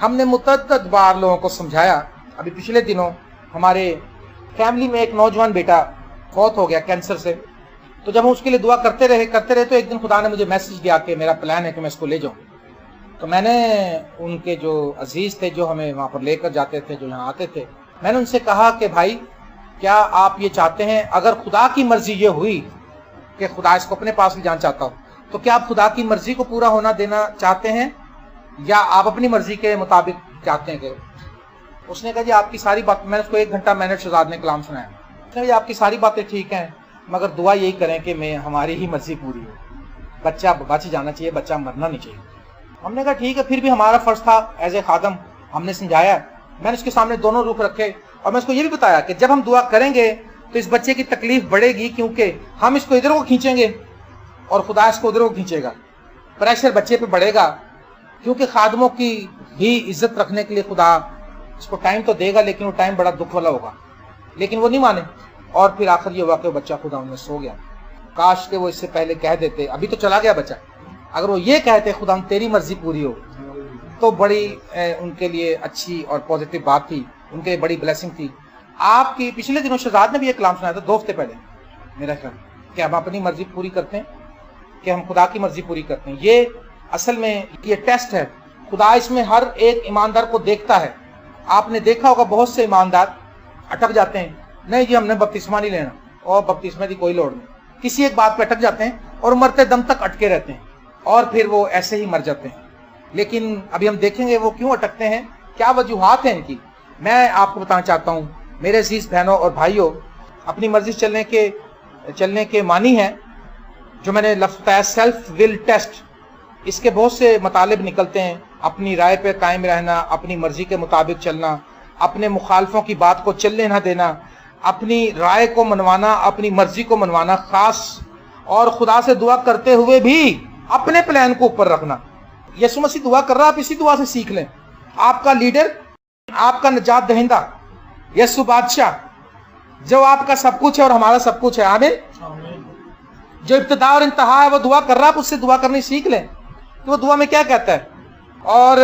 ہم نے متعدد بار لوگوں کو سمجھایا. ابھی پچھلے دنوں ہمارے فیملی میں ایک نوجوان بیٹا فوت ہو گیا کینسر سے. تو جب ہم اس کے لیے دعا کرتے رہے تو ایک دن خدا نے مجھے میسج دیا کہ میرا پلان ہے کہ میں اس کو لے جاؤں. تو میں نے ان کے جو عزیز تھے جو ہمیں وہاں پر لے کر جاتے تھے، جو یہاں آتے تھے، میں نے ان سے کہا کہ بھائی کیا آپ یہ چاہتے ہیں، اگر خدا کی مرضی یہ ہوئی کہ خدا اس کو اپنے پاس لے جانا چاہتا ہو، تو کیا آپ خدا کی مرضی کو پورا ہونا دینا چاہتے ہیں یا آپ اپنی مرضی کے مطابق چاہتے ہیں؟ کہ اس نے کہا جی آپ کی ساری بات، میں نے اس کو 1 گھنٹہ میں نے شہزاد نے کلام سنایا. اس نے کہا جی آپ کی ساری باتیں ٹھیک ہیں، مگر دعا یہی کریں کہ ہماری ہی مرضی پوری ہو. بچہ بچ جانا چاہیے، بچہ مرنا نہیں چاہیے. ہم نے کہا ٹھیک ہے، پھر بھی ہمارا فرض تھا ایز اے خادم، ہم نے سمجھایا. میں نے اس کے سامنے دونوں رخ رکھے اور میں اس کو یہ بھی بتایا کہ جب ہم دعا کریں گے تو اس بچے کی تکلیف بڑھے گی، کیونکہ ہم اس کو ادھر کو کھینچیں گے اور خدا اس کو ادھر کو کھینچے گا. پریشر بچے پہ بڑھے گا، کیونکہ خادموں کی بھی عزت رکھنے کے لیے خدا اس کو ٹائم تو دے گا، لیکن وہ ٹائم بڑا دکھ والا ہوگا. لیکن وہ نہیں مانے، اور پھر آخر یہ ہوا کہ وہ بچہ خدا ان میں سو گیا. کاش کہ وہ اس سے پہلے کہہ دیتے، ابھی تو چلا گیا بچہ، اگر وہ یہ کہتے خدا تیری مرضی پوری ہو، تو بڑی ان کے لیے اچھی اور پازیٹیو بات تھی، ان کے لیے بڑی بلیسنگ تھی. آپ کی پچھلے دنوں شہزاد نے بھی ایک کلام سنایا تھا 2 ہفتے پہلے میرا خیال، کہ ہم اپنی مرضی پوری کرتے ہیں کہ ہم خدا کی مرضی پوری کرتے ہیں. یہ اصل میں یہ ٹیسٹ ہے. خدا اس میں ہر ایک ایماندار کو دیکھتا ہے. آپ نے دیکھا ہوگا بہت سے ایماندار اٹک جاتے ہیں، نہیں جی ہم نے بپتسمہ نہیں لینا، اور بپتسمہ کی کوئی لوڑ نہیں، کسی ایک بات پہ اٹک جاتے ہیں اور مرتے دم تک اٹکے رہتے ہیں، اور پھر وہ ایسے ہی مر جاتے ہیں. لیکن ابھی ہم دیکھیں گے وہ کیوں اٹکتے ہیں، کیا وجوہات ہیں ان کی. میں آپ کو بتانا چاہتا ہوں میرے عزیز بہنوں اور بھائیوں، اپنی مرضی چلنے کے معنی ہیں جو میں نے لفظ بتایا سیلف ول ٹیسٹ. اس کے بہت سے مطالب نکلتے ہیں. اپنی رائے پہ قائم رہنا، اپنی مرضی کے مطابق چلنا، اپنے مخالفوں کی بات کو چلنے نہ دینا، اپنی رائے کو منوانا، اپنی مرضی کو منوانا خاص، اور خدا سے دعا کرتے ہوئے بھی اپنے پلان کو اوپر رکھنا. یسوع مسیح دعا کر رہا، آپ اسی دعا سے سیکھ لیں. آپ کا لیڈر، آپ کا نجات دہندہ یسوع بادشاہ، جو آپ کا سب کچھ ہے اور ہمارا سب کچھ ہے. آمین. جو ابتدا اور انتہا ہے وہ دعا کر رہا، آپ اس سے دعا کرنی سیکھ لیں کہ وہ دعا میں کیا کہتا ہے. اور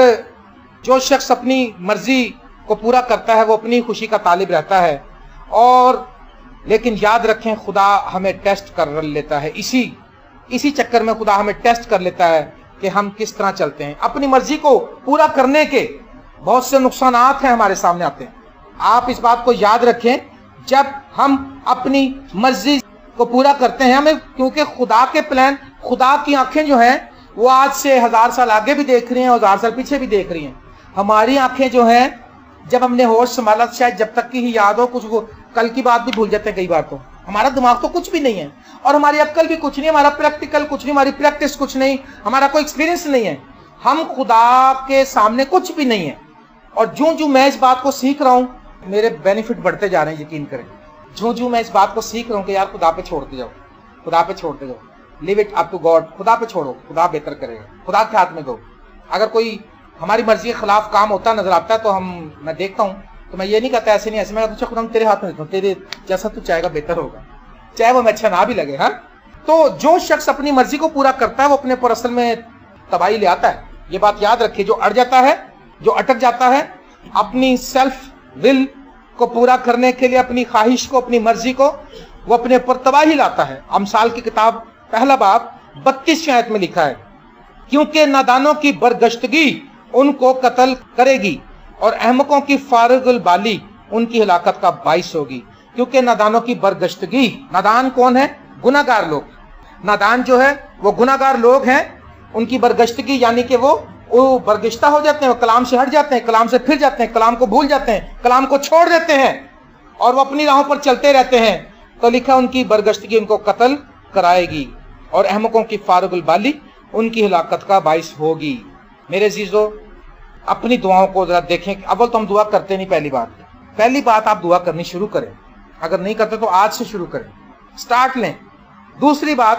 جو شخص اپنی مرضی کو پورا کرتا ہے وہ اپنی خوشی کا طالب رہتا ہے. اور لیکن یاد رکھیں خدا ہمیں ٹیسٹ کر لیتا ہے، اسی چکر میں خدا ہمیں ٹیسٹ کر لیتا ہے کہ ہم کس طرح چلتے ہیں. اپنی مرضی کو پورا کرنے کے بہت سے نقصانات ہیں ہمارے سامنے آتے ہیں. آپ اس بات کو یاد رکھیں، جب ہم اپنی مرضی کو پورا کرتے ہیں ہمیں، کیونکہ خدا کے پلان، خدا کی آنکھیں جو ہیں وہ آج سے 1000 سال آگے بھی دیکھ رہی ہیں اور 1000 سال پیچھے بھی دیکھ رہی ہیں. ہماری آنکھیں جو ہیں جب ہم نے ہوش سنبھالا شاید جب تک کی ہی یاد ہو، کچھ کل کی بات بھی بھول جاتے ہیں کئی بار. تو ہمارا دماغ تو کچھ بھی نہیں ہے اور ہماری عقل بھی کچھ نہیں، ہمارا پریکٹیکل کچھ نہیں، ہماری پریکٹس کچھ نہیں، ہمارا کوئی ایکسپیرینس نہیں ہے. ہم خدا کے سامنے کچھ بھی نہیں ہے. اور جو میں اس بات کو سیکھ رہا ہوں میرے بینیفٹ بڑھتے جا رہے ہیں. یقین کریں، جو میں اس بات کو سیکھ رہا ہوں کہ یار خدا پہ چھوڑتے جاؤ، خدا پہ چھوڑتے جاؤ، leave it up to God. خدا پہ چھوڑو، خدا بہتر کرے گا، خدا کے ہاتھ میں دو. اگر کوئی ہماری مرضی کے خلاف کام ہوتا نظر آتا ہے تو میں دیکھتا ہوں تو میں یہ نہیں کہتا ایسے نہیں ایسے، میں کہتا خدا تیرے ہاتھ میں دیتا ہوں، تیرے جیسا تو چاہے گا بہتر ہوگا، چاہے وہ میں اچھا نہ بھی لگے. ہاں، تو جو شخص اپنی مرضی کو پورا کرتا ہے وہ اپنے پر اصل میں تباہی لے آتا ہے. یہ بات یاد رکھیے. جو اڑ جاتا ہے، جو اٹک جاتا ہے اپنی سیلف ول کو پورا کرنے کے لیے، اپنی خواہش کو، اپنی مرضی کو، وہ اپنے پر تباہی لاتا ہے. امثال کی کتاب 1 باب 32 آیت میں لکھا ہے، کیونکہ نادانوں کی برگشتگی ان کو قتل کرے گی اور احمقوں کی فارغ البالی ان کی ہلاکت کا باعث ہوگی. کیونکہ نادانوں کی برگشتگی، نادان کون ہے؟ گناہ گار لوگ. نادان جو ہے وہ گناہ گار لوگ ہیں. ان کی برگشتگی یعنی کہ وہ برگشتہ ہو جاتے ہیں، وہ کلام سے ہٹ جاتے ہیں، کلام سے پھر جاتے ہیں، کلام کو بھول جاتے ہیں، کلام کو چھوڑ دیتے ہیں اور وہ اپنی راہوں پر چلتے رہتے ہیں. تو لکھا ان کی برگشتگی ان کو قتل کرائے گی اور احمقوں کی فارغ البالی ان کی ہلاکت کا باعث ہوگی. میرے عزیزو، اپنی دعاؤں کو ذرا دیکھیں. اول تو ہم دعا کرتے نہیں. پہلی بات آپ دعا کرنی شروع کریں. اگر نہیں کرتے تو آج سے شروع کریں، سٹارٹ لیں. دوسری بات،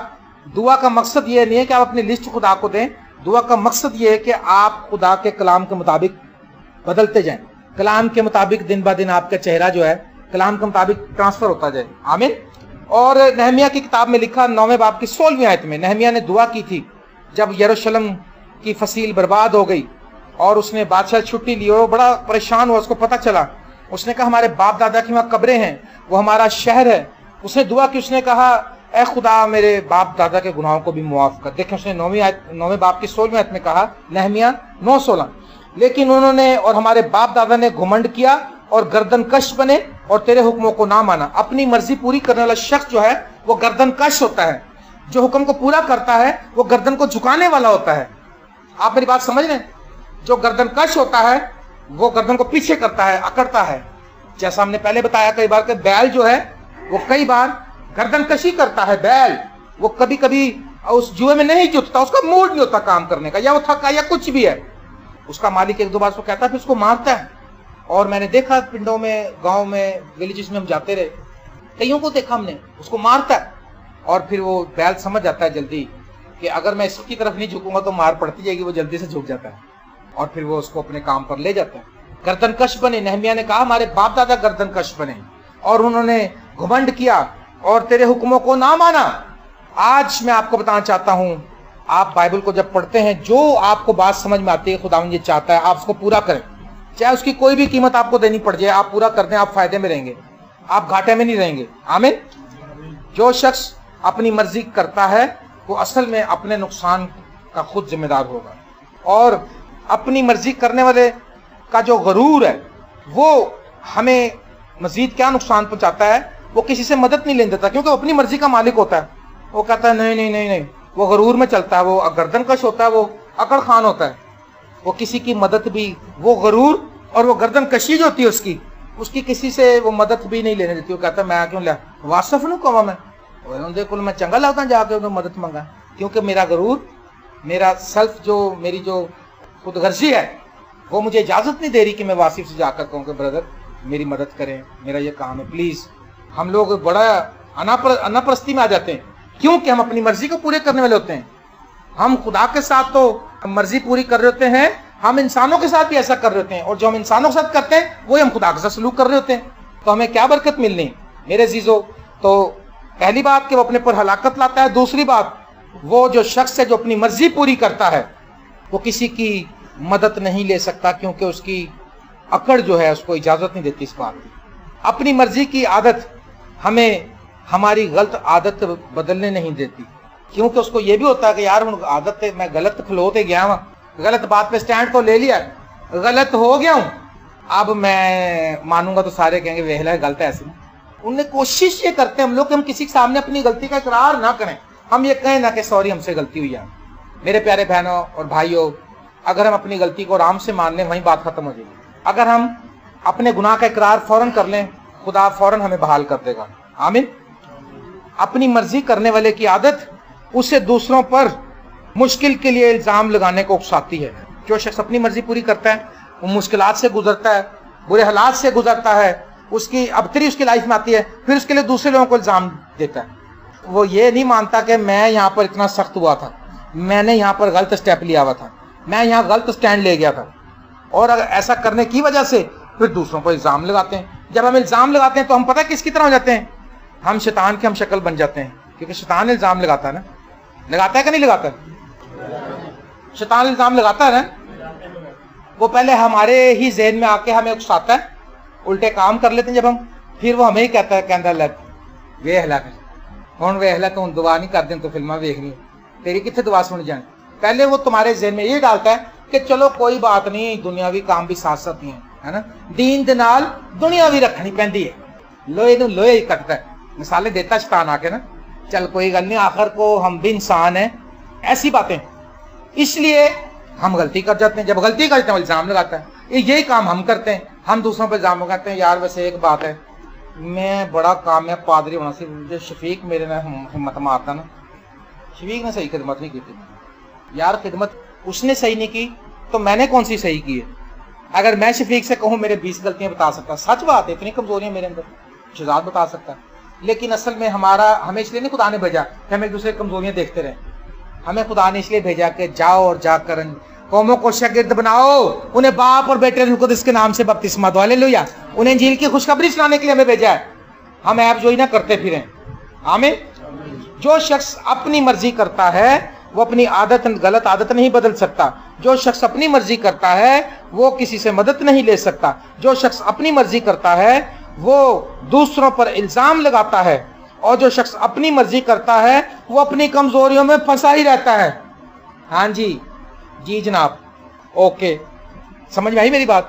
دعا کا مقصد یہ نہیں ہے کہ آپ اپنی لسٹ خدا کو دیں. دعا کا مقصد یہ ہے کہ آپ خدا کے کلام کے مطابق بدلتے جائیں. کلام کے مطابق دن بہ دن آپ کا چہرہ جو ہے کلام کے مطابق ٹرانسفر ہوتا جائے. آمین. اور نہمیہ کی کتاب میں لکھا 9 باب کی 16ویں آیت میں نہمیہ نے دعا کی تھی جب یروشلم کی فصیل برباد ہو گئی اور اس نے بادشاہ چھٹی لی اور وہ بڑا پریشان ہوا. اس کو پتا چلا, اس نے کہا ہمارے باپ دادا کی وہاں قبریں ہیں, وہ ہمارا شہر ہے. اس نے دعا کی, اس نے کہا اے خدا میرے باپ دادا کے گناہوں کو بھی معاف کر. دیکھیں اس نے 9ویں باب کی 16ویں آیت میں کہا, نہمیہ 9:16, لیکن انہوں نے اور ہمارے باپ دادا نے گھمنڈ کیا اور گردن کش بنے اور تیرے حکموں کو نہ مانا. اپنی مرضی پوری کرنے والا شخص جو ہے وہ گردن کش ہوتا ہے. جو حکم کو پورا کرتا ہے وہ گردن کو جھکانے والا ہوتا ہے. آپ میری بات سمجھ رہے ہیں؟ جو گردن کش ہوتا ہے وہ گردن کو پیچھے کرتا ہے, اکڑتا ہے. جیسا ہم نے پہلے بتایا کئی بار کہ بیل جو ہے وہ کئی بار گردن کشی کرتا ہے. بیل وہ کبھی کبھی اس جوئے میں نہیں جتتا, اس کا موڈ نہیں ہوتا کام کرنے کا, یا وہ تھکا یا کچھ بھی ہے. اس کا مالک ایک دو بار اس کو کہتا ہے, پھر اس کو مارتا ہے. اور میں نے دیکھا پنڈوں میں, گاؤں میں, ولیجز میں ہم جاتے رہے, کئیوں کو دیکھا ہم نے, اس کو مارتا ہے. اور پھر وہ بیل سمجھ جاتا ہے جلدی کہ اگر میں اس کی طرف نہیں جھکوں گا تو مار پڑتی جائے گی, وہ جلدی سے جھک جاتا ہے اور پھر وہ اس کو اپنے کام پر لے جاتا ہے. گردن کش بنے, نہمیہ نے کہا ہمارے باپ دادا گردن کش بنے اور انہوں نے گھمنڈ کیا اور تیرے حکموں کو نہ مانا. آج میں آپ کو بتانا چاہتا ہوں, آپ بائبل کو جب پڑھتے ہیں, جو آپ کو بات سمجھ میں آتی ہے خداوند یہ چاہتا ہے آپ اس کو پورا کریں, چاہے اس کی کوئی بھی قیمت آپ کو دینی پڑ جائے. آپ پورا کر دیں, آپ فائدے میں رہیں گے, آپ گھاٹے میں نہیں رہیں گے. آمین. جو شخص اپنی مرضی کرتا ہے وہ اصل میں اپنے نقصان کا خود ذمہ دار ہوگا. اور اپنی مرضی کرنے والے کا جو غرور ہے وہ ہمیں مزید کیا نقصان پہنچاتا ہے. وہ کسی سے مدد نہیں لینے دیتا کیونکہ وہ اپنی مرضی کا مالک ہوتا ہے. وہ کہتا ہے نہیں نہیں نہیں نہیں, وہ غرور میں چلتا ہے, وہ گردن کش ہوتا ہے, وہ اکڑ خان ہوتا ہے. وہ کسی کی مدد بھی, وہ غرور اور وہ گردن کشی جو ہوتی ہے اس کی کسی سے وہ مدد بھی نہیں لینے دیتی. وہ کہتا ہے میں کیوں لیا واسف نوں کہا میں چنگا لگتا جا کے انہوں مدد منگا, کیونکہ میرا غرور, میرا سیلف, جو میری جو خود غرضی ہے وہ مجھے اجازت نہیں دے رہی کہ میں واسف سے جا کر کہوں کہ بردر میری مدد کریں, میرا یہ کام ہے پلیز. ہم لوگ بڑا انا پرستی میں آ جاتے ہیں کیونکہ ہم اپنی مرضی کو پورے کرنے والے ہوتے ہیں. ہم خدا کے ساتھ تو مرضی پوری کر رہے ہوتے ہیں, ہم انسانوں کے ساتھ بھی ایسا کر رہے ہوتے ہیں, اور جو ہم انسانوں کے ساتھ کرتے ہیں وہی ہم خدا کے ساتھ سلوک کر رہے ہوتے ہیں. تو ہمیں کیا برکت ملنی میرے عزیزو. تو پہلی بات کہ وہ اپنے پر ہلاکت لاتا ہے. دوسری بات, وہ جو شخص ہے جو اپنی مرضی پوری کرتا ہے وہ کسی کی مدد نہیں لے سکتا کیونکہ اس کی اکڑ جو ہے اس کو اجازت نہیں دیتی اس بات کی. اپنی مرضی کی عادت ہمیں ہماری غلط عادت بدلنے نہیں دیتی, کیونکہ اس کو یہ بھی ہوتا ہے کہ یار عادت ہے, میں غلط کھلوتے گیا ہوں, غلط بات پہ سٹینڈ تو لے لیا, غلط ہو گیا ہوں, اب میں مانوں گا تو سارے کہیں گے ویہلا ہے, غلط ہے ایسے. انہیں کوشش یہ کرتے ہیں ہم لوگ کہ ہم کسی کے سامنے اپنی غلطی کا اقرار نہ کریں, ہم یہ کہیں نہ کہ سوری ہم سے غلطی ہوئی ہے. میرے پیارے بہنوں اور بھائیوں, اگر ہم اپنی غلطی کو آرام سے مان لیں وہیں بات ختم ہو جائے گی. اگر ہم اپنے گناہ کا اقرار فوراً کر لیں خدا فوراً ہمیں بحال کر دے گا. آمین. اپنی مرضی کرنے والے کی عادت اسے دوسروں پر مشکل کے لیے الزام لگانے کو اکساتی ہے. جو شخص اپنی مرضی پوری کرتا ہے وہ مشکلات سے گزرتا ہے, برے حالات سے گزرتا ہے, اس کی ابتری اس کی لائف میں آتی ہے, پھر اس کے لیے دوسرے لوگوں کو الزام دیتا ہے. وہ یہ نہیں مانتا کہ میں یہاں پر اتنا سخت ہوا تھا, میں نے یہاں پر غلط سٹیپ لیا ہوا تھا, میں یہاں غلط سٹینڈ لے گیا تھا, اور اگر ایسا کرنے کی وجہ سے پھر دوسروں کو الزام لگاتے ہیں. جب ہم الزام لگاتے ہیں تو ہم پتہ کس کی طرح ہو جاتے ہیں, ہم شیطان کی ہم شکل بن جاتے ہیں, کیونکہ شیطان الزام لگاتا ہے نا, لگاتا ہے کہ نہیں لگاتا ہے؟ شیطان الزام لگاتا ہے نا. وہ پہلے ہمارے ہی ذہن میں آ کے ہمیں اکساتا ہے, الٹے کام کر لیتے ہیں جب ہم, پھر وہ ہمیں ہی کہتا ہے کہ وے ہلا کر ہوں وے ہلا تو دعا نہیں کر دیں تو فلمیں ویکھنی تیری کتنے دعا سن جائیں. پہلے وہ تمہارے ذہن میں یہ ڈالتا ہے کہ چلو کوئی بات نہیں, دنیاوی کام بھی ساتھ ساتھ ہیں, ہے نا, دین دے نال دنیا بھی رکھنی پیندی ہے, لوہے نو لوہے ہی کٹتا ہے. مثالیں دیتا شیطان آ کے نا, چل کوئی گل نہیں, آخر کو ہم بھی انسان ہیں, ایسی باتیں. اس لیے ہم غلطی کر جاتے ہیں, جب غلطی کرتے ہیں الزام لگاتا ہے. یہی کام ہم کرتے ہیں, ہم دوسروں پہ الزام لگاتے ہیں. یار ویسے ایک بات ہے, میں بڑا کامیاب پادری ہونا سی, جو شفیق میرے نے ہمت مارتا نا, شفیق نے صحیح خدمت نہیں کی تھی. یار خدمت اس نے صحیح نہیں کی تو میں نے کون سی صحیح کی ہے. اگر میں شفیق سے کہوں میرے 20 غلطیاں بتا سکتا, سچ بات ہے, اتنی کمزوریاں میرے اندر, شہزاد بتا سکتا. لیکن اصل میں ہمیں اس لیے نہیں خدا نے بھیجا کہ ہم ایک دوسرے کی کمزوریاں دیکھتے رہیں. ہمیں خدا نے اس لیے بھیجا کہ جاؤ اور جا کر قوموں کو شاگرد بناؤ, انہیں باپ اور بیٹے روح القدس کے نام سے بپتسمہ دو. ہاللیلویا. انہیں انجیل کی خوشخبری سنانے کے لیے ہمیں بھیجا ہے, ہم عیب جوئی نہ کرتے پھریں. آمین. جو شخص اپنی مرضی کرتا ہے وہ اپنی غلط عادت نہیں بدل سکتا. جو شخص اپنی مرضی کرتا ہے وہ کسی سے مدد نہیں لے سکتا. جو شخص اپنی مرضی کرتا ہے وہ دوسروں پر الزام لگاتا ہے, اور جو شخص اپنی مرضی کرتا ہے وہ اپنی کمزوریوں میں پھنسا ہی رہتا ہے. ہاں جی جناب, اوکے, سمجھ میں آئی میری بات؟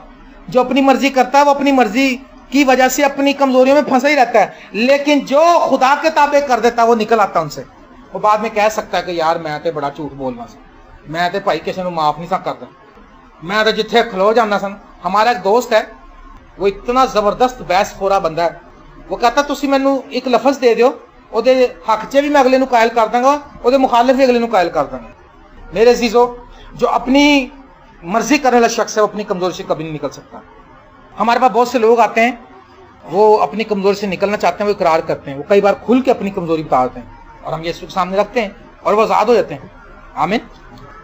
جو اپنی مرضی کرتا ہے وہ اپنی مرضی کی وجہ سے اپنی کمزوریوں میں پھنسا ہی رہتا ہے, لیکن جو خدا کے تابع کر دیتا ہے وہ نکل آتا ان سے. وہ بعد میں کہہ سکتا ہے کہ یار میں تے بڑا جھوٹ بولنا سا, میں تے بھائی کسی نے معاف نہیں سا کرتا, میں تے جتھے کھلو جانا سن. ہمارا ایک دوست ہے, وہ اتنا زبردست بحث خورا بندہ ہے. وہ کہتا تسی مینوں ایک لفظ دے دیو, او دے حق چ بھی میں اگلے نو قائل کر داں گا, او دے مخالف بھی اگلے نو قائل کر داں گا. میرے عزیزو, جو اپنی مرضی کرنے والا شخص ہے وہ اپنی کمزوری سے کبھی نہیں نکل سکتا. ہمارے پاس بہت سے لوگ آتے ہیں, وہ اپنی کمزوری سے نکلنا چاہتے ہیں, وہ اقرار کرتے ہیں, وہ کئی بار کھل کے اپنی کمزوری بتا دیتے ہیں, اور ہم یسوع کے سامنے رکھتے ہیں اور وہ آزاد ہو جاتے ہیں. آمین.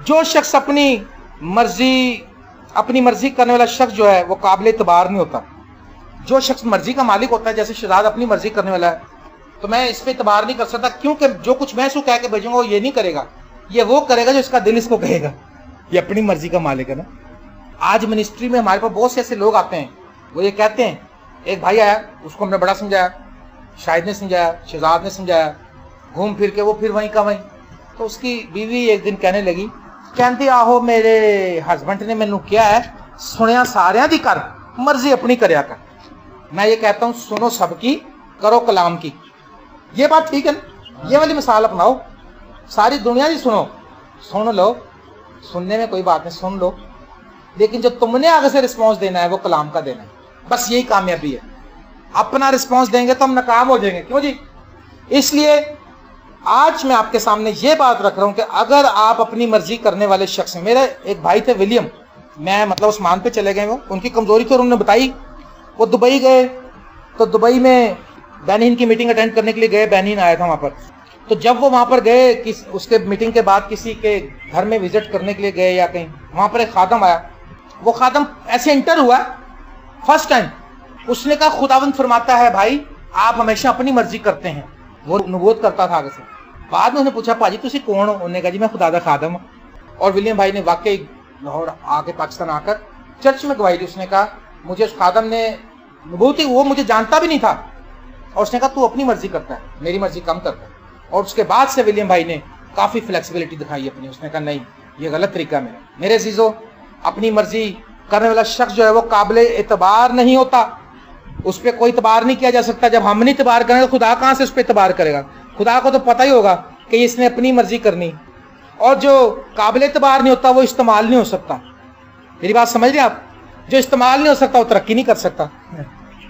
جو شخص اپنی مرضی کرنے والا شخص جو ہے وہ قابل اعتبار نہیں ہوتا. جو شخص مرضی کا مالک ہوتا ہے, جیسے شہزاد اپنی مرضی کرنے والا ہے, تو میں اس پہ اعتبار نہیں کر سکتا, کیونکہ جو کچھ میں اس کو کہہ کے بھیجوں گا وہ یہ نہیں کرے گا, یہ وہ کرے گا جو اس کا دل اس کو کہے گا. یہ اپنی مرضی کا مالک ہے نا. آج منسٹری میں ہمارے پاس بہت سے ایسے لوگ آتے ہیں, وہ یہ کہتے ہیں, ایک بھائی آیا, اس کو ہم نے بڑا سمجھایا, شاہد نے سمجھایا, شہزاد نے سمجھایا, گھوم پھر کے وہ پھر وہیں کا وہیں. تو اس کی بیوی ایک دن کہنے لگی, کہندی آہو میرے ہسبینڈ نے مینوں کیا ہے, سنیا ساریاں دی کر, مرضی اپنی کریا کر. میں یہ کہتا ہوں سنو سب کی, کرو کلام کی. یہ بات ٹھیک ہے نا؟ یہ والی مثال اپناؤ, ساری دنیا دی سنو, سن لو, سننے میں کوئی بات نہیں, سن لو, لیکن جو تم نے آگے سے رسپانس دینا ہے وہ کلام کا دینا ہے. بس یہی کامیابی ہے. اپنا رسپانس دیں گے تو ہم ناکام ہو جائیں گے. کیوں جی؟ اس لیے آج میں آپ کے سامنے یہ بات رکھ رہا ہوں کہ اگر آپ اپنی مرضی کرنے والے شخص ہیں. میرے ایک بھائی تھے ولیم, میں مطلب عثمان پہ چلے گئے, وہ ان کی کمزوری تھی اور انہوں نے بتائی. وہ دبئی گئے, تو دبئی میں بینین کی میٹنگ اٹینڈ کرنے کے لیے گئے, بینین آیا تھا وہاں پر. تو جب وہ وہاں پر گئے, اس کے میٹنگ کے بعد کسی کے گھر میں وزٹ کرنے کے لیے گئے یا کہیں, وہاں پر ایک خادم آیا. وہ خادم ایسے انٹر ہوا فرسٹ ٹائم, اس نے کہا خداوند فرماتا ہے بھائی آپ ہمیشہ اپنی مرضی کرتے ہیں. وہ نبوت کرتا تھا آگے سے. بعد میں انہوں نے پوچھا پاجی تسی کون ہو؟ انہوں نے کہا جی میں خدا دا خادم ہوں. اور ولیم بھائی نے واقعی لاہور آ کے پاکستان آ کر چرچ میں گواہی دی. اس نے کہا مجھے اس خادم نے نبوت ہی, وہ مجھے جانتا بھی نہیں تھا, اور اس نے کہا تو اپنی مرضی کرتا ہے, میری مرضی کم کرتا ہے. اور اس کے بعد سے ولیم بھائی نے کافی فلیکسیبلٹی دکھائی اپنی. اس نے کہا نہیں یہ غلط طریقہ ہے. میرے عزیزو, اپنی مرضی کرنے والا شخص جو ہے وہ قابل اعتبار نہیں ہوتا, اس پہ کوئی اعتبار نہیں کیا جا سکتا. جب ہم نہیں اعتبار کریں تو خدا کہاں سے اس پہ اعتبار کرے گا؟ خدا کو تو پتہ ہی ہوگا کہ اس نے اپنی مرضی کرنی. اور جو قابل اعتبار نہیں ہوتا وہ استعمال نہیں ہو سکتا. میری بات سمجھ رہے آپ؟ جو استعمال نہیں ہو سکتا وہ ترقی نہیں کر سکتا.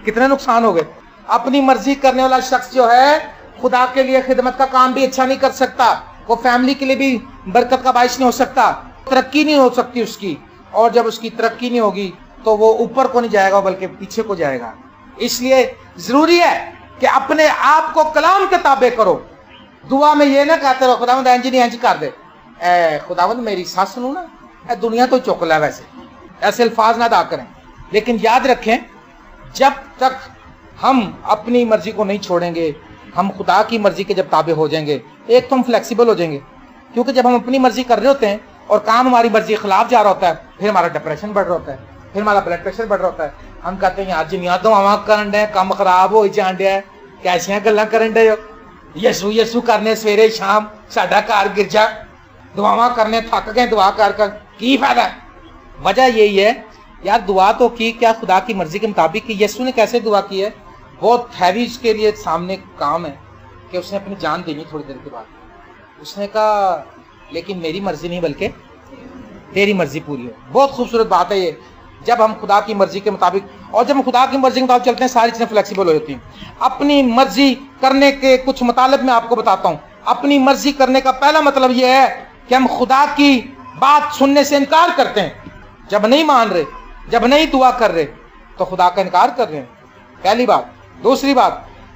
کتنے نقصان ہو گئے. اپنی مرضی کرنے والا شخص جو ہے خدا کے لیے خدمت کا کام بھی اچھا نہیں کر سکتا, وہ فیملی کے لیے بھی برکت کا باعث نہیں ہو سکتا, ترقی نہیں ہو سکتی اس کی. اور جب اس کی ترقی نہیں ہوگی تو وہ اوپر کو نہیں جائے گا بلکہ پیچھے کو جائے گا. اس لیے ضروری ہے کہ اپنے آپ کو کلام کے تابع کرو. دعا میں یہ نہ کہتے رہو خداوند انج نہیں انج کر دے, اے خداوند میری ساس نو نا اے دنیا تو چوکلا. ویسے ایسے الفاظ نہ ادا کریں, لیکن یاد رکھیں جب تک ہم اپنی مرضی کو نہیں چھوڑیں گے, ہم خدا کی مرضی کے جب تابع ہو جائیں گے, ایک تو ہم فلیکسیبل ہو جائیں گے, کیونکہ جب ہم اپنی مرضی کر رہے ہوتے ہیں اور کام ہماری مرضی کے خلاف جا رہا ہوتا ہے, پھر ہمارا ڈپریشن بڑھ رہا ہوتا ہے, پھر ہمارا بلڈ پریشر بڑھ رہا ہوتا ہے. ہم کہتے ہیں یار جنیاں دعاواں کرن ڈے, کام خراب ہو جان ڈیا, کیسیاں گلاں کرن ڈے ہو, یسو یسو کرنے سویرے شام, ساڈا گھر گرجا, دعاواں کرنے تھک گئے دعا کر کر, کی فائدہ؟ وجہ یہی ہے یار دعا تو کی کیا خدا کی مرضی کے مطابق کی. یسو نے کیسے دعا کی ہے؟ بہت ہیوی اس کے لیے سامنے کام ہے کہ اس نے اپنی جان دینی تھوڑی دیر کے بعد. اس نے کہا لیکن میری مرضی نہیں بلکہ تیری مرضی پوری ہو. بہت خوبصورت بات ہے یہ. جب ہم خدا کی مرضی کے مطابق, اور جب ہم خدا کی مرضی کے مطابق چلتے ہیں ساری چیزیں فلیکسیبل ہو جاتی ہیں. اپنی مرضی کرنے کے کچھ مطالب میں آپ کو بتاتا ہوں. اپنی مرضی کرنے کا پہلا مطلب یہ ہے کہ ہم خدا کی بات سننے سے انکار کرتے ہیں. جب نہیں مان رہے, جب نہیں دعا کر رہے تو خدا کا انکار کر رہے ہیں, پہلی بات. دوسری بات,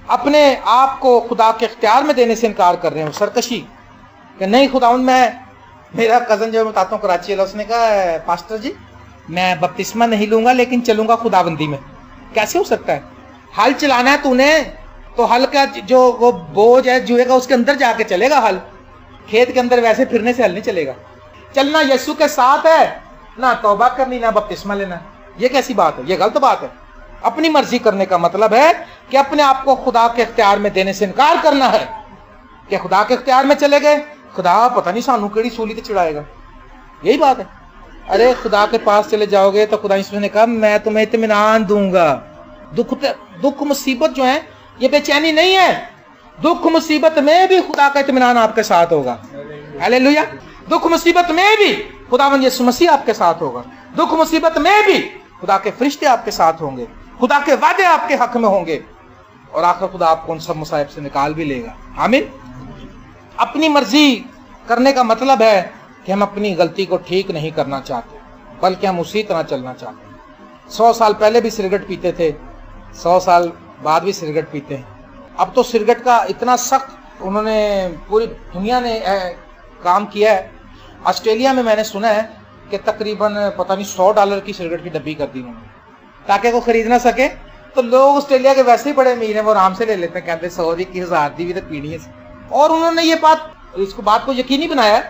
اپنے آپ کو خدا کے اختیار میں دینے سے انکار کر رہے ہیں, سرکشی کہ نہیں خداوند میں, میرا کزن جو میں بتاتا ہوں کراچی والا, اس نے کہا پاسٹر جی میں بپتسمہ نہیں لوں گا لیکن چلوں گا خداوندی میں. کیسے ہو سکتا ہے؟ ہل چلانا ہے تو نے, تو ہل کا جو وہ بوجھ ہے جوئے گا اس کے اندر جا کے چلے گا ہل. کھیت کے اندر ویسے پھرنے سے حل نہیں چلے گا. چلنا یسوع کے ساتھ ہے، نہ توبہ کرنی نہ بپتسمہ لینا. یہ کیسی بات ہے؟ یہ غلط بات ہے. اپنی مرضی کرنے کا مطلب ہے کہ اپنے آپ کو خدا کے اختیار میں دینے سے انکار کرنا ہے. کہ خدا کے اختیار میں چلے گئے، خدا پتہ نہیں سانو کیڑی سولی تے چڑھائے گا. یہی بات ہے. ارے خدا کے پاس چلے جاؤ گے تو خدا یسوع نے کہا میں تمہیں اطمینان دوں گا. دکھ مصیبت جو ہے یہ بے چینی نہیں ہے. دکھ مصیبت میں بھی خدا کا اطمینان آپ کے ساتھ ہوگا. ہلیلویا. دکھ مصیبت میں بھی خداوند یسوع مسیح آپ کے ساتھ ہوگا. دکھ مصیبت میں بھی خدا کے فرشتے آپ کے ساتھ ہوں گے. خدا کے وعدے آپ کے حق میں ہوں گے، اور آخر خدا آپ کو ان سب مصائب سے نکال بھی لے گا. آمین. اپنی مرضی کرنے کا مطلب ہے کہ ہم اپنی غلطی کو ٹھیک نہیں کرنا چاہتے، بلکہ ہم اسی طرح چلنا چاہتے ہیں. 100 سال پہلے بھی سگریٹ پیتے تھے، 100 سال بعد بھی سگریٹ پیتے ہیں. اب تو سگریٹ کا اتنا سخت انہوں نے پوری دنیا نے کام کیا ہے. آسٹریلیا میں نے سنا ہے کہ تقریباً پتہ نہیں $100 کی سگریٹ کی ڈبی کر دی انہوں نے تاکہ وہ خرید نہ سکے. تو لوگ آسٹریلیا کے ویسے ہی بڑے امیر ہیں، وہ آرام سے لے لیتے ہیں، کہتے 100 کی 1000 دی بھی تو پینی ہے. اور انہوں نے یہ بات کو یقینی بنایا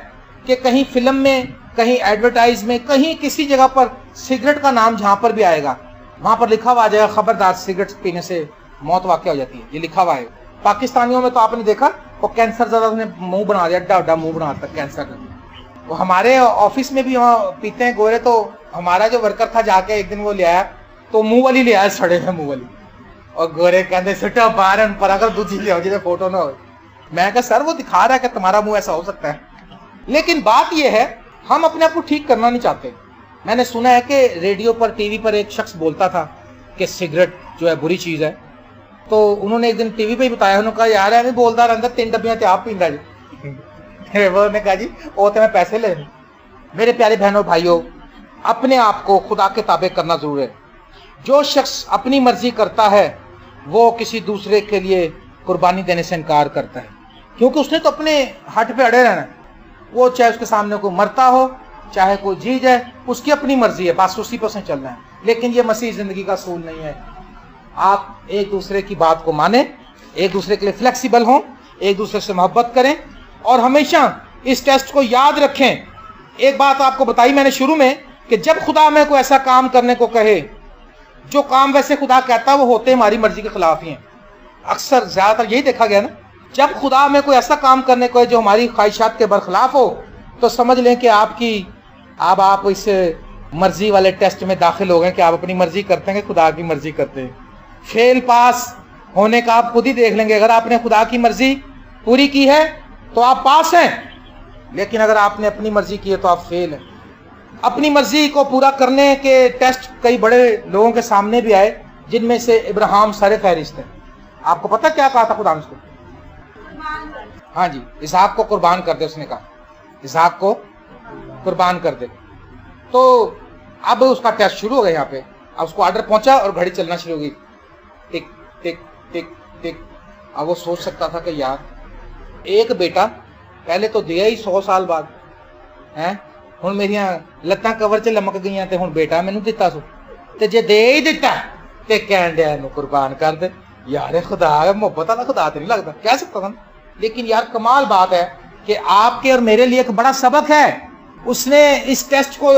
کہ کہیں فلم میں، کہیں ایڈورٹائز میں، کہیں کسی جگہ پر سگریٹ کا نام جہاں پر بھی آئے گا وہاں پر لکھا ہوا آ جائے گا خبردار سگریٹ پینے سے موت واقع ہو جاتی ہے. یہ لکھا ہوا ہے. پاکستانیوں میں تو آپ نے دیکھا وہ کینسر زیادہ منہ بنا دیا، اڈا منہ بنا تک کینسر کا. وہ ہمارے آفس میں بھی وہاں پیتے ہیں گورے. تو ہمارا جو ورکر تھا جا کے ایک دن وہ لے آیا تو منہ والی لے آیا، سڑے ہوئے منہ والی. اور گورے کہتے سٹا باہر پر اگر دوسری لے آؤ جیسے فوٹو نہ ہو. میں کہا سر وہ دکھا رہا ہے کہ تمہارا منہ ایسا ہو سکتا ہے. لیکن بات یہ ہے ہم اپنے آپ کو ٹھیک کرنا نہیں چاہتے. میں نے سنا ہے کہ ریڈیو پر، ٹی وی پر ایک شخص بولتا تھا کہ سگریٹ جو ہے بری چیز ہے. تو انہوں نے ایک دن ٹی وی پہ ہی بتایا. انہوں نے کہا یار میں بولتا رہتا 3 ڈبیاں تے آپ پیندا جی. وہ نے کہا جی وہ تو میں پیسے لے. میرے پیارے بہنوں بھائیوں، اپنے آپ کو خدا کے تابع کرنا ضرور ہے. جو شخص اپنی مرضی کرتا ہے وہ کسی دوسرے کے لیے قربانی دینے سے انکار کرتا ہے، کیونکہ اس نے تو اپنے ہٹ پہ اڑے رہنا ہے. وہ چاہے اس کے سامنے کوئی مرتا ہو چاہے کوئی جی جائے، اس کی اپنی مرضی ہے، بس اسی پر سے چلنا ہے. لیکن یہ مسیح زندگی کا اصول نہیں ہے. آپ ایک دوسرے کی بات کو مانیں، ایک دوسرے کے لیے فلیکسیبل ہوں، ایک دوسرے سے محبت کریں، اور ہمیشہ اس ٹیسٹ کو یاد رکھیں. ایک بات آپ کو بتائی میں نے شروع میں کہ جب خدا ہمیں کوئی ایسا کام کرنے کو کہے جو کام ویسے خدا کہتا ہے وہ ہوتے ہماری مرضی کے خلاف ہی ہیں. اکثر زیادہ تر یہی دیکھا گیا نا. جب خدا ہمیں کوئی ایسا کام کرنے کو ہے جو ہماری خواہشات کے برخلاف ہو تو سمجھ لیں کہ آپ اس مرضی والے ٹیسٹ میں داخل ہو گئے کہ آپ اپنی مرضی کرتے ہیں کہ خدا کی مرضی کرتے ہیں. فیل پاس ہونے کا آپ خود ہی دیکھ لیں گے. اگر آپ نے خدا کی مرضی پوری کی ہے تو آپ پاس ہیں، لیکن اگر آپ نے اپنی مرضی کی ہے تو آپ فیل ہیں. اپنی مرضی کو پورا کرنے کے ٹیسٹ کئی بڑے لوگوں کے سامنے بھی آئے، جن میں سے ابراہیم سر فہرست ہے. آپ کو پتہ کیا کہا تھا خدا نے اس کو؟ ہاں جی، اسحاق کو قربان کر دے. اس نے کہا اسحاق کو قربان کر دے. تو اب اس کا ٹیسٹ شروع ہو گیا. یہاں پہ اب اس کو آرڈر پہنچا اور گھڑی چلنا شروع ہو گئی، ٹک ٹک ٹک ٹک. اب وہ سوچ سکتا تھا کہ یار ایک بیٹا پہلے تو دیا ہی 100 سال بعد ہیں، ہوں میری لتاں کور چ لمک گئی تے ہوں بیٹا مینوں دتا سو تے جے دے ہی دتا تے کہن دیا اینوں قربان کر دے. یار خدا محبت والا خدا تو نہیں لگتا، کہہ سکتا تھا. لیکن یار کمال بات ہے کہ آپ کے اور میرے لیے ایک بڑا سبق ہے. اس نے اس ٹیسٹ کو،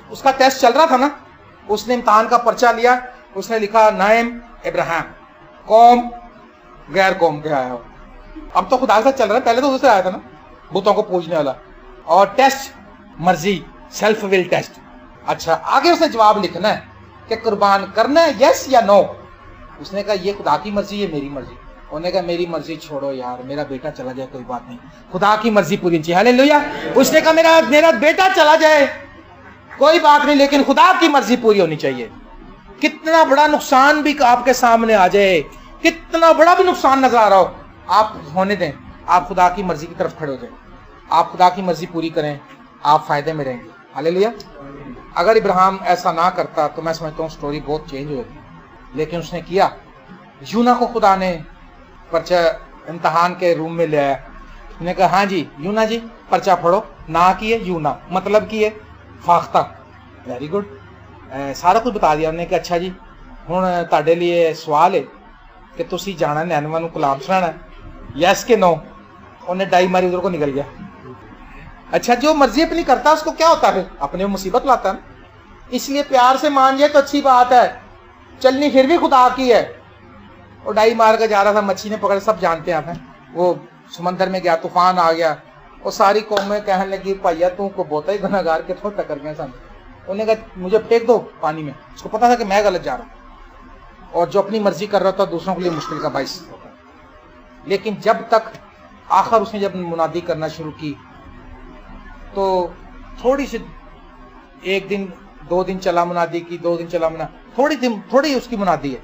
اس کا ٹیسٹ چل رہا تھا نا، اس نے امتحان کا پرچہ لیا. اس نے لکھا نائم ابراہیم، قوم غیر قوم کے آیا ہو. اب تو خدا کے ساتھ چل رہا ہے، پہلے تو اس سے آیا تھا نا بتوں کو پوجنے والا. اور ٹیسٹ مرضی، سیلف ول ٹیسٹ. اچھا آگے اس نے جواب لکھنا ہے کہ قربان کرنا ہے یس یا نو. اس نے کہا یہ خدا کی مرضی ہے میری مرضی. انہوں نے کہا میری مرضی چھوڑو یار، میرا بیٹا چلا جائے کوئی بات نہیں، خدا کی مرضی پوری ہونی چاہیے. ہاللیلویا. اس نے کہا میرا بیٹا چلا جائے کوئی بات نہیں، لیکن خدا کی مرضی پوری ہونی چاہیے. کتنا بڑا نقصان بھی آپ کے سامنے آ جائے، کتنا بڑا بھی نقصان نظر آ رہا ہو، آپ ہونے دیں. آپ خدا کی مرضی کی طرف کھڑے ہو جائیں، آپ خدا کی مرضی پوری کریں، آپ فائدے میں رہیں گے. ہاللیلویا. اگر ابراہیم ایسا نہ کرتا تو میں سمجھتا ہوں سٹوری بہت چینج ہوتی. لیکن اس نے کیا. یونا کو خدا نے پرچہ امتحان کے روم میں لے آیا. اس نے کہا ہاں جی یونا جی پرچہ پڑھو. نہ کیے یونا، مطلب کی ہے فاختہ. Very good. سارا کچھ بتا دیا. انہوں نے کہا اچھا جی ہوں تہاڈے لیے سوال ہے کہ تسی جانا نینوا نو کلام سنانا، یس کہ نو. انہیں ڈائی ماری ادھر کو نکل گیا. اچھا جو مرضی اپنی کرتا ہے اس کو کیا ہوتا ہے؟ اپنے مصیبت لاتا ہے نا. اس لیے پیار سے مان جائے تو اچھی بات ہے، چلنی پھر بھی خدا کی ہے. اور ڈائی مار کے جا رہا تھا، مچھی نے پکڑ، سب جانتے ہیں آپ ہیں. وہ سمندر میں گیا، طوفان آ گیا، وہ ساری قومیں کہنے لگی بھیا تو کو بہت ہی گناہگار کے تھوڑا ٹکر گئے سن. انہوں نے کہا مجھے پھینک دو پانی میں. اس کو پتا تھا کہ میں غلط جا رہا ہوں، اور جو اپنی مرضی کر رہا تھا دوسروں کے لیے مشکل کا باعث ہوتا. لیکن جب تک آخر اس نے جب منادی کرنا شروع کی تو تھوڑی سی، ایک دن 2 دن چلا منادی کی، 2 دن چلا تھوڑی اس کی منادی ہے.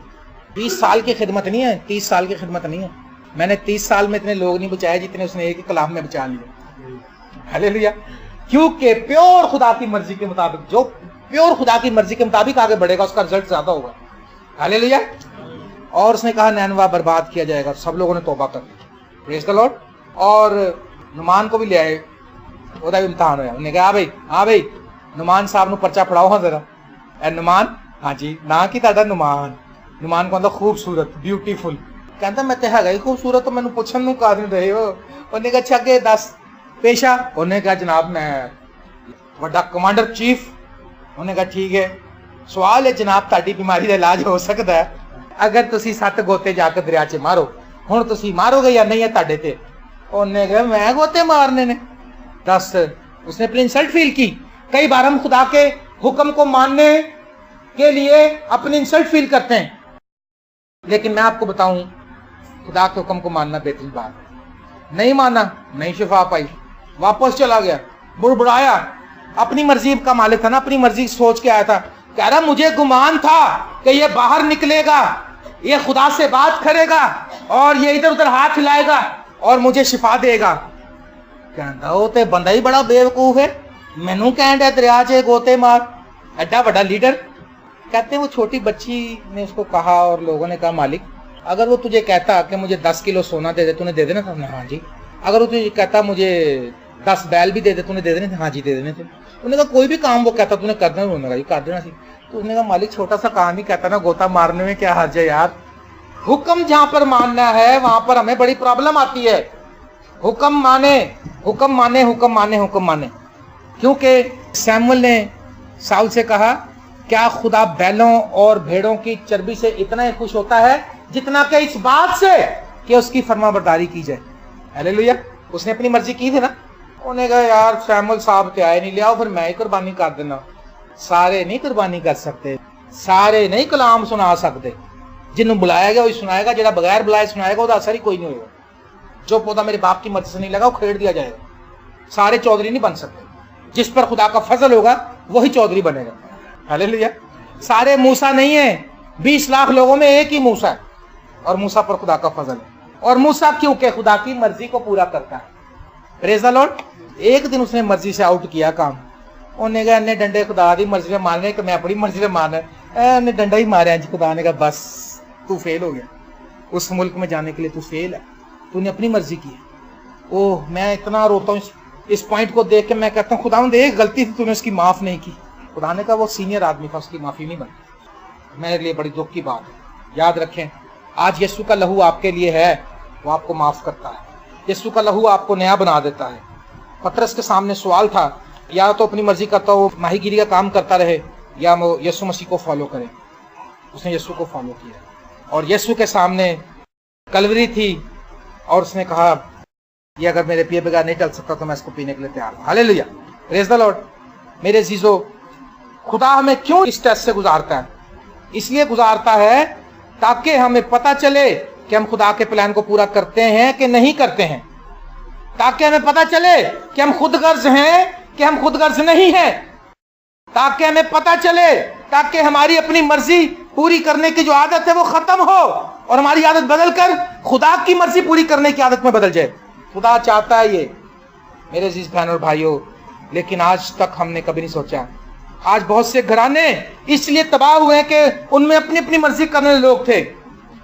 20 سال کی خدمت نہیں ہے، 30 سال کی خدمت نہیں ہے. میں نے 30 سال میں اتنے لوگ نہیں بچائے جتنے اس نے ایک ہی کلام میں بچا لیے. ہاللیلویا. کیونکہ پیور خدا کی مرضی کے مطابق، جو پیور خدا کی مرضی کے مطابق آگے بڑھے گا اس کا رزلٹ زیادہ ہوگا. ہاللیلویا. اور اس نے کہا نینوا برباد کیا جائے گا. سب لوگوں نے توبہ کر دی. پریز دی لارڈ. اور نعمان کو بھی لے آئے، وہ بھی امتحان ہوا. انہوں نے کہا ہاں بھائی نعمان صاحب نو پرچہ پڑھاؤ ہاں ذرا. اے نعمان، ہاں جی نا کی تہاڈا نعمان. نعمان کو خوبصورت، بیوٹیفل. کہتا میں تے ہے خوبصورت تو مینوں پوچھن نوں کا نہیں رہے ہو. انہوں نے کہا اچھا اگے دس پیشہ. انہوں نے کہا جناب میں بڑا کمانڈر چیف. انہوں نے کہا ٹھیک ہے، سوال ہے جناب تہاڈی بیماری کا علاج ہو سکتا ہے اگر تسی 7 گوتے جا کے دریا چ مارو. ہن تسی مارو گے یا نہیں ہے تہاڈے تے؟ انہوں نے کہا میں گوتے مارنے نے. دس اس نے اپنی انسلٹ فیل کی. کئی بار ہم خدا کے حکم کو ماننے کے لیے اپنی انسلٹ فیل کرتے ہیں، لیکن میں آپ کو بتاؤں خدا کے حکم کو ماننا بہترین بات ہے. نہیں مانا، نہیں شفا پائی، واپس چلا گیا، بڑبڑایا. اپنی مرضی کا مالک تھا نا، اپنی مرضی سوچ کے آیا تھا. کہہ رہا مجھے گمان تھا کہ یہ باہر نکلے گا، یہ خدا سے بات کرے گا اور یہ ادھر ادھر ہاتھ ہلائے گا اور مجھے شفا دے گا. کہندا وہ تے بندہ ہی بڑا بیوقوف ہے، مینوں کہن دے دریا چ گوتے مار. ایڈا بڑا لیڈر. کہتے ہیں وہ چھوٹی بچی نے اس کو کہا اور لوگوں نے کہا مالک اگر وہ تجھے کہتا کہ مجھے 10 کلو سونا دے دے تو نے دے دینا تھا؟ ہاں جی. اگر وہ تجھے کہتا مجھے 10 بیل بھی دے دے تو نے دے دینے تھے؟ ہاں جی دے دینے تھے. انہوں نے کہا کوئی بھی کام وہ کہتا تو نے کر دینا؟ انہوں نے کہا کر دینا سی. تو اس نے کہا مالک چھوٹا سا کام ہی کہتا نا، گوتا مارنے میں کیا حرج ہے یار. حکم جہاں پر ماننا ہے وہاں پر ہمیں بڑی پرابلم آتی ہے. حکم مانے حکم مانے حکم مانے حکم مانے. کیونکہ سیمول نے ساؤل سے کہا کیا خدا بیلوں اور بھیڑوں کی چربی سے اتنا ہی خوش ہوتا ہے جتنا کہ اس بات سے کہ اس کی فرما برداری کی جائے. ہاللیلویا. اس نے اپنی مرضی کی تھی نا. انہوں نے کہا یار سیمول صاحب تے آئے نہیں، لے آؤ پھر میں ہی قربانی کر دینا. سارے نہیں قربانی کر سکتے، سارے نہیں کلام سنا سکتے. جنہوں بلایا گیا وہی سنائے گا، جڑا بغیر بلائے سنائے گا وہ اثر ہی کوئی نہیں ہوگا. جو پودا میرے باپ کی مرضی سے نہیں لگا وہ کھیڑ دیا جائے گا. سارے چودھری نہیں بن سکتے. جس پر خدا کا فضل ہوگا وہی چودھری بنے گا. ہاللیلویا. سارے موسیٰ نہیں ہیں. 20 لاکھ لوگوں میں ایک ہی موسیٰ ہے اور موسیٰ پر خدا کا فضل ہے. اور موسیٰ کیونکہ خدا کی مرضی کو پورا کرتا ہے. پریز دی لارڈ. ایک دن اس نے مرضی سے آؤٹ کیا کام. انہوں نے کہا انہیں ڈنڈے خدا دی مرضی سے مارنے کہ میں اپنی مرضی سے مارنا ہے. انہیں ڈنڈا ہی مارا جی. خدا نے کہا بس تو فیل ہو گیا. اس ملک میں جانے کے لیے تو فیل ہے. تو نے اپنی مرضی کی ہے. اوہ میں اتنا روتا ہوں اس پوائنٹ کو دیکھ کے. میں کہتا ہوں خدا ایک غلطی تھی تو نے اس کی معاف نہیں کی. خدا نے کہا وہ سینئر آدمی تھا، اس کی معافی نہیں بنتی. میرے لیے بڑی دکھ کی بات ہے. یاد رکھیں آج یسوع کا لہو آپ کے لیے ہے، وہ آپ کو معاف کرتا ہے. یسوع کا لہو آپ کو نیا بنا دیتا ہے. پترس کے سامنے سوال تھا، یا تو اپنی مرضی کرتا ہو ماہی گیری کا کام کرتا رہے یا وہ یسوع مسیح کو فالو کرے. اس نے یسوع کو فالو کیا اور یسوع کے سامنے کلوری تھی اور اس نے کہا یہ اگر میرے پیے بغیر نہیں ٹل سکتا تو میں اس کو پینے کے لیے تیار ہوں. ہاللیلویا. پریز دی لارڈ. میرے عزیزو خدا ہمیں کیوں اس ٹیسٹ سے گزارتا ہے؟ اس لیے گزارتا ہے تاکہ ہمیں پتہ چلے کہ ہم خدا کے پلان کو پورا کرتے ہیں کہ نہیں کرتے ہیں. تاکہ ہمیں پتہ چلے کہ ہم خود غرض ہیں کہ ہم خود غرض نہیں ہیں. تاکہ ہمیں پتہ چلے، تاکہ ہماری اپنی مرضی پوری کرنے کی جو عادت ہے وہ ختم ہو اور ہماری عادت بدل کر خدا کی مرضی پوری کرنے کی عادت میں بدل جائے. خدا چاہتا ہے یہ میرے عزیز بہن اور بھائیوں، لیکن آج تک ہم نے کبھی نہیں سوچا. آج بہت سے گھرانے اس لیے تباہ ہوئے کہ ان میں اپنی اپنی مرضی کرنے والے لوگ تھے.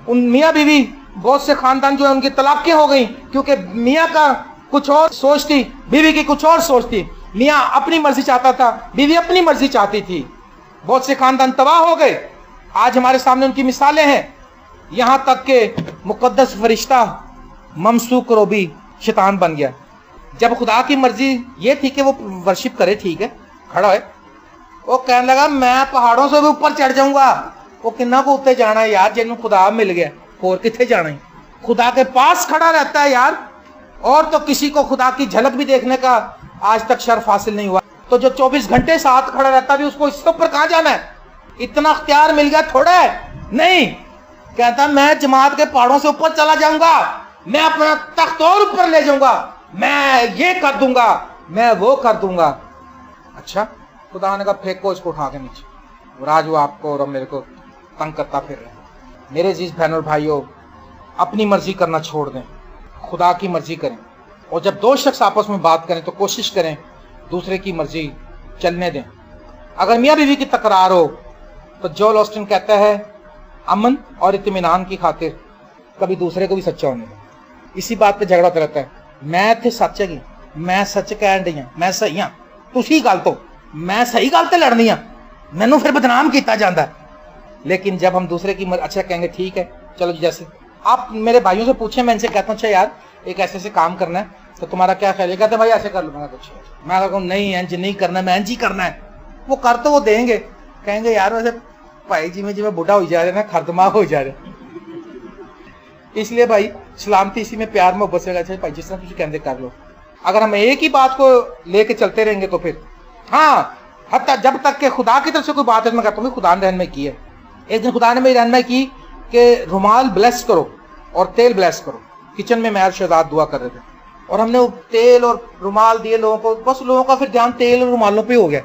ان میاں بیوی بہت سے خاندان جو ہے ان کی طلاقیں ہو گئیں کیونکہ میاں کا کچھ اور سوچ تھی، بیوی کی کچھ اور سوچ تھی. میاں اپنی مرضی چاہتا تھا، بیوی اپنی مرضی چاہتی تھی. بہت سے خاندان تباہ ہو گئے. آج ہمارے سامنے ان کی مثالیں ہیں. یہاں تک کہ مقدس فرشتہ ممسوک روبی شیطان بن گیا. جب خدا کی مرضی یہ تھی کہ وہ ورشپ کرے, ٹھیک ہے, کھڑا ہے, وہ کہنے لگا میں پہاڑوں سے بھی اوپر چڑھ جاؤں گا. وہ کنہ کو اتنے جانا ہے یار جن خدا مل گیا, اور کتنے جانا ہے, خدا کے پاس کھڑا رہتا ہے یار. اور تو کسی کو خدا کی جھلک بھی دیکھنے کا آج تک شرف حاصل نہیں ہوا, تو جو 24 گھنٹے ساتھ کھڑا رہتا بھی اس کو اس سے اوپر کہاں جانا ہے؟ اتنا اختیار مل گیا تھوڑا ہے نہیں. کہتا میں جماعت کے پہاڑوں سے اوپر چلا جاؤں گا, میں اپنا تخت اور اوپر لے جاؤں گا, میں یہ کر دوں گا, میں وہ کر دوں گا. اچھا, خدا نے کہا پھینکو اس کو اٹھا کے نیچے, اور آج وہ آپ کو اور میرے کو تنگ کرتا پھر رہے ہیں. میرے عزیز بہنوں اور بھائیوں, اپنی مرضی کرنا چھوڑ دیں, خدا کی مرضی کریں. اور جب دو شخص آپس میں بات کریں تو کوشش کریں دوسرے کی مرضی چلنے دیں. اگر میاں بیوی کی تکرار ہو تو جول آسٹن کہتا ہے امن اور اطمینان کی خاطر کبھی دوسرے کو بھی سچا ہونے دیں. اسی بات پہ جھگڑا ہوتا رہتا ہے, میں تھے سچ ہے, میں سچ کہہ رہی ہوں, میں صحیح ہوں, تسی غلط ہو, میں صحیح گل تے لڑنی ہوں, مینوں پھر بدنام کیتا جاتا ہے. لیکن جب ہم دوسرے کی اچھا کہیں گے ٹھیک ہے چلو جی, جیسے آپ میرے بھائیوں سے پوچھیں, میں ان سے کہتا ہوں اچھا یار ایک ایسے سے کام کرنا ہے تو تمہارا کیا خیال ہے, کہتے ہیں بھائی ایسے کر لو. میں کچھ میں کہوں نہیں انج نہیں کرنا, میں انج ہی کرنا ہے. وہ کر تو وہ دیں گے, کہیں گے یار ویسے بھائی جی میں بوڑھا ہو جا رہے نا, خردماغ ہو جا رہے. اس لیے بھائی سلامتی اسی میں پیار محبت سے اچھا بھائی جس طرح تجھے کہندے کر لو. اگر ہم ایک ہی بات کو لے کے چلتے رہیں گے تو پھر ہاں حتیٰ جب تک کہ خدا کی طرف سے کوئی بات ہے, میں کہتا ہوں خدا نے رہنمائی کی ہے. ایک دن خدا نے میری رہنمائی کی کہ رومال بلیس کرو اور تیل بلیس کرو. کچن میں اور شہزاد دعا کر رہے تھے اور ہم نے تیل اور رومال دیے لوگوں کو, بس لوگوں کا پھر دھیان تیل اور رومالوں پہ ہو گیا.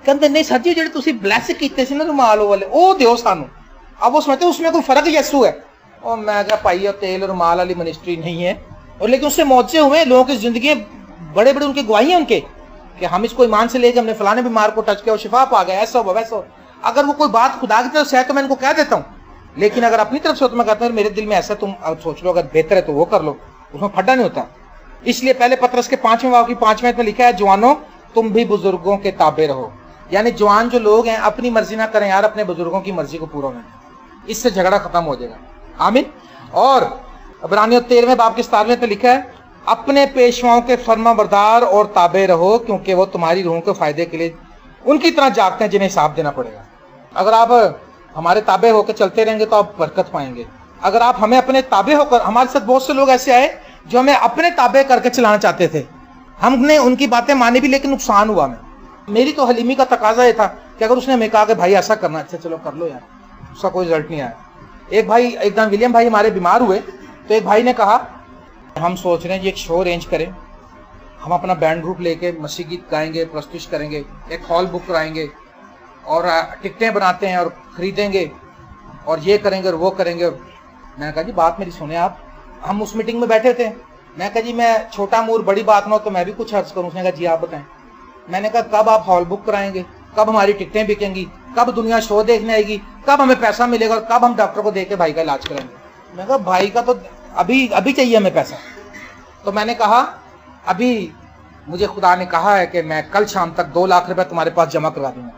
کہتے نہیں سر جی جڑے تسی بلیس کیتے سی نا رومال والے وہ دیو سانو. اب وہ سمجھتے اس میں کوئی فرق یسو ہے. اور میں کہا پائی تیل اور رومال والی منسٹری نہیں ہے, اور لیکن اس سے موجے ہوئے لوگوں کی زندگی بڑے بڑے ان کے گواہی ہیں ان کے کہ ہم اس کو ایمان سے لے کے ہم نے فلانے بیمار کو ٹچ کیا اور شفا پا گیا, ایسا ہوا ویسا ہوا. اگر وہ کوئی بات خدا کی طرف سے ہے تو میں ان کو کہہ دیتا ہوں, لیکن اگر اپنی طرف سے ہو تو میں کہتا ہوں میرے دل میں ایسا تم سوچ لو, اگر بہتر ہے تو وہ کر لو, اس میں پھڈا نہیں ہوتا. اس لیے پہلے پطرس کے 5ویں باب کی 5ویں آیت میں لکھا ہے جوانوں تم بھی بزرگوں کے تابع رہو. یعنی جوان جو لوگ ہیں اپنی مرضی نہ کریں یار, اپنے بزرگوں کی مرضی کو پورا ہونے دیں, اس سے جھگڑا ختم ہو جائے گا. آمین. اور عبرانیوں 13ویں باب کے 17ویں پہ لکھا ہے اپنے پیشواؤں کے فرما بردار اور تابع رہو کیونکہ وہ تمہاری روحوں کے فائدے کے لیے ان کی طرح جاگتے ہیں جنہیں حساب دینا پڑے گا. اگر آپ ہمارے تابع ہو کے چلتے رہیں گے تو آپ برکت پائیں گے. اگر آپ ہمیں اپنے تابع ہو کر, ہمارے ساتھ بہت سے لوگ ایسے آئے جو ہمیں اپنے تابع کر کے چلانا چاہتے تھے, ہم نے ان کی باتیں مانی بھی لیکن نقصان ہوا ہمیں. میری تو حلیمی کا تقاضا یہ تھا کہ اگر اس نے ہمیں کہا کہ بھائی ایسا کرنا, اچھا چلو کر لو یار, اس کا کوئی رزلٹ نہیں آیا. ایک دم ولیم بھائی ہمارے بیمار ہوئے تو ایک بھائی نے کہا ہم سوچ رہے ہیں یہ ایک شو ارینج کریں, ہم اپنا بینڈ گروپ لے کے مسیح گیت گائیں گے, پرستش کریں گے, ایک ہال بک کرائیں گے اور ٹکٹیں بناتے ہیں اور خریدیں گے اور یہ کریں گے اور وہ کریں گے. اور میں نے کہا جی بات میری سنیں آپ. ہم اس میٹنگ میں بیٹھے تھے, میں کہا جی میں چھوٹا مور بڑی بات نہ ہو تو میں بھی کچھ عرض کروں. اس نے کہا جی آپ بتائیں. میں نے کہا کب آپ ہال بک کرائیں گے, کب ہماری ٹکٹیں بکیں گی, کب دنیا شو دیکھنے آئے گی, کب ہمیں پیسہ ملے گا اور کب ہم ڈاکٹر کو دے کے بھائی کا علاج کریں گے. میں نے کہا بھائی کا تو ابھی چاہیے ہمیں پیسہ. تو میں نے کہا ابھی مجھے خدا نے کہا ہے کہ میں کل شام تک 2 لاکھ روپے تمہارے پاس جمع کروا دوں گا.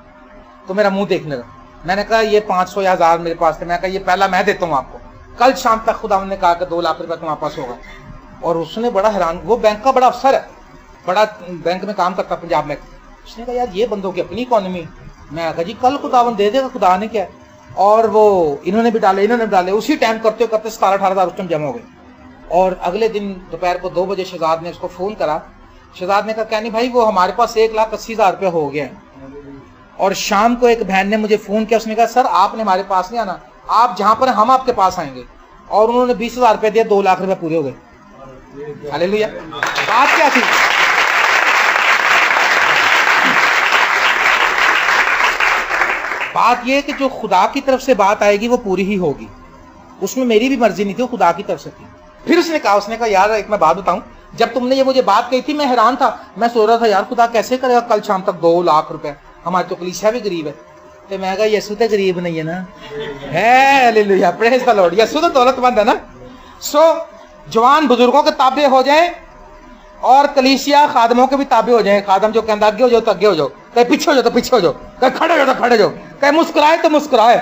تو میرا منہ دیکھنے لگا. میں نے کہا یہ 500 یا 1000 میرے پاس تھے. میں نے کہا یہ پہلا میں دیتا ہوں آپ کو, کل شام تک خدا نے کہا کہ 2 لاکھ روپے تمہارے پاس ہوگا. اور اس نے بڑا حیران, وہ بینک کا بڑا افسر ہے, بڑا بینک میں کام کرتا پنجاب میں. اس نے کہا یار یہ بندوں کی اپنی اکانومی. میں کہا جی کل خداوند دے دے گا, خدا نے کیا. اور وہ انہوں نے بھی ڈالے اسی ٹائم کرتے 17-18 ہزار اس ٹائم جمع ہو گئے. اور اگلے دن دوپہر کو 2 بجے شہزاد نے اس کو فون کرا. شہزاد نے کہا کہنی بھائی وہ ہمارے پاس 1,80,000 روپے ہو گئے ہیں. اور شام کو ایک بہن نے مجھے فون کیا, اس نے کہا سر آپ نے ہمارے پاس نہیں آنا, آپ جہاں پر ہم آپ کے پاس آئیں گے. اور انہوں نے 20,000 روپے دیا, 2 لاکھ روپے پورے ہو گئے. ہاللیلویا. بات کیا تھی؟ بات یہ کہ جو خدا کی طرف سے بات آئے گی وہ پوری ہی ہوگی. اس میں میری بھی مرضی نہیں تھی, وہ خدا کی طرف سے تھی. پھر اس نے کہا یار ایک میں بات بتاؤں, جب تم نے یہ مجھے بات کہی تھی میں حیران تھا. میں سوچ رہا تھا یار خدا کیسے کرے گا کل شام تک 2 لاکھ روپے, ہماری تو کلیسیا بھی غریب ہے. تو میں کہا یسوع تو غریب نہیں ہے نا. ہاللیلویا, پریز دی لارڈ. یسوع تو دولت مند ہے نا. سو جوان بزرگوں کے تابع ہو جائیں اور کلیسیا خادموں کے بھی تابع ہو جائیں. خادم جو کہتا آگے ہو جاؤ تو آگے ہو جاؤ, کہیں پیچھے ہو جاؤ تو پیچھے ہو جاؤ, کہیں کھڑے ہو جاؤ تو کھڑے ہو جاؤ, کہیں مسکرائے تو مسکرائے,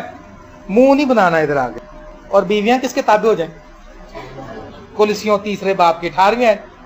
منہ نہیں بنانا ادھر آگے. اور بیویاں کس کے تابع ہو جائیں؟ کولوسیوں 3 باب کی 18ویں آیت,